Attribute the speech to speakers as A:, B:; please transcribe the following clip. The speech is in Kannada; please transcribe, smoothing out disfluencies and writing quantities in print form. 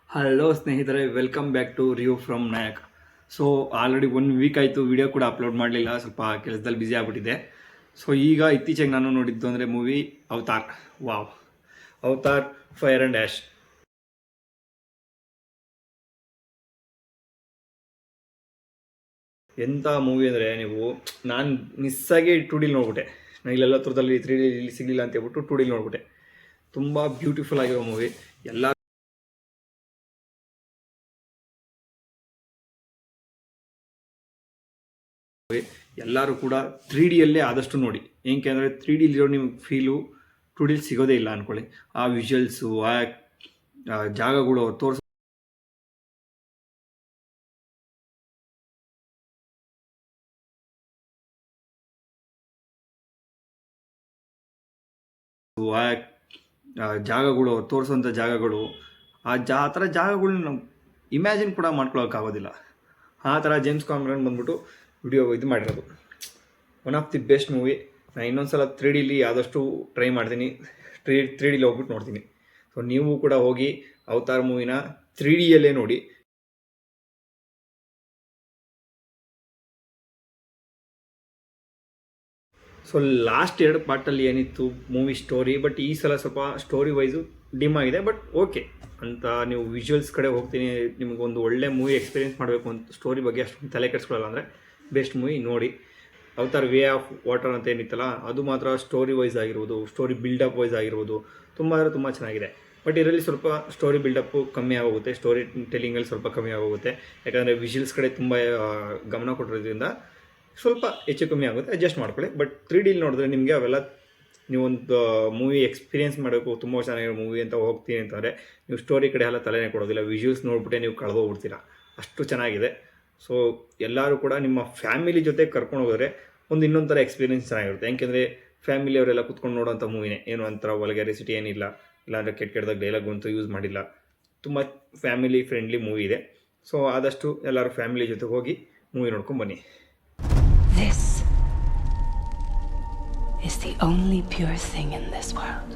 A: ಹಲೋ ಸ್ನೇಹಿತರೆ, welcome back to review from Nayak. So already 1 week ಆಯಿತು ವಿಡಿಯೋ ಕೂಡ ಅಪ್ಲೋಡ್ ಮಾಡಲಿಲ್ಲ, ಸ್ವಲ್ಪ ಕೆಲಸದಲ್ಲಿ ಬ್ಯುಸಿ ಆಗಿಬಿಟ್ಟಿದೆ. ಸೊ ಈಗ ಇತ್ತೀಚೆಗೆ ನಾನು ನೋಡಿದ್ದು ಅಂದರೆ movie avatar. Wow, avatar fire and ash. ಎಂಥ ಮೂವಿ ಅಂದರೆ, ನಾನು ಮಿಸ್ಸಾಗಿ 2D ನೋಡ್ಬಿಟ್ಟೆ. ನಾನು ಇಲ್ಲೆಲ್ಲ ತರದಲ್ಲಿ 3D ಸಿಗಲಿಲ್ಲ ಅಂತ ಹೇಳ್ಬಿಟ್ಟು 2D ನೋಡ್ಬಿಟ್ಟೆ. ತುಂಬ ಬ್ಯೂಟಿಫುಲ್ ಆಗಿರೋ ಮೂವಿ. ಎಲ್ಲರೂ ಕೂಡ 3Dಯಲ್ಲೇ ಆದಷ್ಟು ನೋಡಿ. ಏಕೆಂದರೆ 3Dಲಿರೋ ನಿಮ್ಗೆ ಫೀಲು 2D ಸಿಗೋದೇ ಇಲ್ಲ ಅಂದ್ಕೊಳ್ಳಿ. ಆ ವಿಜುವಲ್ಸು, ಆ ಜಾಗಗಳು ತೋರಿಸೋ ಜಾಗಗಳು ತೋರಿಸೋಂಥ ಜಾಗಗಳು, ಆ ಥರ ಜಾಗಗಳನ್ನ ನಾವು ಇಮ್ಯಾಜಿನ್ ಕೂಡ ಮಾಡ್ಕೊಳ್ಳೋಕ್ಕಾಗೋದಿಲ್ಲ. ಆ ಥರ ಜೇಮ್ಸ್ ಕ್ಯಾಮರನ್ ಬಂದ್ಬಿಟ್ಟು ವಿಡಿಯೋ ಇದು ಮಾಡಿರೋದು. One of the best movie. ನಾನು ಇನ್ನೊಂದು ಸಲ 3Dಲಿ ಆದಷ್ಟು ಟ್ರೈ ಮಾಡ್ತೀನಿ. 3Dಲಿ ಹೋಗ್ಬಿಟ್ಟು ನೋಡ್ತೀನಿ. ಸೊ ನೀವು ಕೂಡ ಹೋಗಿ ಅವತಾರ್ ಮೂವಿನ 3Dಯಲ್ಲೇ ನೋಡಿ. ಸೊ ಲಾಸ್ಟ್ 2 ಪಾರ್ಟಲ್ಲಿ ಏನಿತ್ತು ಮೂವಿ ಸ್ಟೋರಿ, ಬಟ್ ಈ ಸಲ ಸ್ವಲ್ಪ ಸ್ಟೋರಿ ವೈಸು ಡಿಮ್ ಆಗಿದೆ. ಬಟ್ ಓಕೆ ಅಂತ, ನೀವು ವಿಜುವಲ್ಸ್ ಕಡೆ ಹೋಗ್ತೀನಿ, ನಿಮಗೊಂದು ಒಳ್ಳೆ ಮೂವಿ ಎಕ್ಸ್ಪೀರಿಯೆನ್ಸ್ ಮಾಡಬೇಕು ಅಂತ ಸ್ಟೋರಿ ಬಗ್ಗೆ ಅಷ್ಟು ತಲೆ ಕೆಡಿಸ್ಕೊಳ್ಳಲ್ಲ ಅಂದರೆ ಬೆಸ್ಟ್ ಮೂವಿ ನೋಡಿ. ಅವತಾರ್ ವೇ ಆಫ್ ವಾಟರ್ ಅಂತ ಏನಿತ್ತಲ್ಲ, ಅದು ಮಾತ್ರ ಸ್ಟೋರಿ ವೈಸ್ ಆಗಿರ್ಬೋದು, ಸ್ಟೋರಿ ಬಿಲ್ಡಪ್ ವೈಸ್ ಆಗಿರ್ಬೋದು, ತುಂಬ ಅಂದರೆ ತುಂಬ ಚೆನ್ನಾಗಿದೆ. ಬಟ್ ಇದರಲ್ಲಿ ಸ್ವಲ್ಪ ಸ್ಟೋರಿ ಬಿಲ್ಡಪ್ಪು ಕಮ್ಮಿ ಆಗೋಗುತ್ತೆ, ಸ್ಟೋರಿ ಟೆಲ್ಲಿಂಗಲ್ಲಿ ಸ್ವಲ್ಪ ಕಮ್ಮಿ ಆಗೋಗುತ್ತೆ. ಯಾಕಂದರೆ ವಿಜುವಲ್ಸ್ ಕಡೆ ತುಂಬ ಗಮನ ಕೊಟ್ಟಿರೋದ್ರಿಂದ ಸ್ವಲ್ಪ ಹೆಚ್ಚು ಕಮ್ಮಿ ಆಗುತ್ತೆ, ಅಡ್ಜಸ್ಟ್ ಮಾಡ್ಕೊಳ್ಳಿ. ಬಟ್ 3Dಲಿ ನೋಡಿದ್ರೆ ನಿಮಗೆ ಅವೆಲ್ಲ, ನೀವೊಂದು ಮೂವಿ ಎಕ್ಸ್ಪೀರಿಯೆನ್ಸ್ ಮಾಡಬೇಕು, ತುಂಬ ಚೆನ್ನಾಗಿರೋ ಮೂವಿ ಅಂತ ಹೋಗ್ತೀನಿ ಅಂತಂದರೆ ನೀವು ಸ್ಟೋರಿ ಕಡೆ ಎಲ್ಲ ತಲೆನೇ ಕೊಡೋದಿಲ್ಲ. ವಿಜುವಲ್ಸ್ ನೋಡ್ಬಿಟ್ಟೆ ನೀವು ಕಳೆದೋಗ್ಬಿಡ್ತೀರ, ಅಷ್ಟು ಚೆನ್ನಾಗಿದೆ. ಸೊ ಎಲ್ಲರೂ ಕೂಡ ನಿಮ್ಮ ಫ್ಯಾಮಿಲಿ ಜೊತೆ ಕರ್ಕೊಂಡು ಹೋದರೆ ಇನ್ನೊಂದು ಥರ ಎಕ್ಸ್ಪೀರಿಯೆನ್ಸ್ ಚೆನ್ನಾಗಿರುತ್ತೆ. ಯಾಕೆಂದರೆ ಫ್ಯಾಮಿಲಿಯವರೆಲ್ಲ ಕುತ್ಕೊಂಡು ನೋಡೋಂಥ ಮೂವಿನೇ, ಏನು ಒಂಥರ ವಲ್ಗ್ಯಾರಿಸಿಟಿ ಏನಿಲ್ಲ, ಇಲ್ಲಾಂದರೆ ಕೆಟ್ಟದಾಗ ಡೈಲಾಗ್ ಅಂತೂ ಯೂಸ್ ಮಾಡಿಲ್ಲ. ತುಂಬ ಫ್ಯಾಮಿಲಿ ಫ್ರೆಂಡ್ಲಿ ಮೂವಿ ಇದೆ. ಸೊ ಆದಷ್ಟು ಎಲ್ಲರೂ ಫ್ಯಾಮಿಲಿ ಜೊತೆ ಹೋಗಿ ಮೂವಿ ನೋಡ್ಕೊಂಡು ಬನ್ನಿ.
B: This is the only pure thing in this world.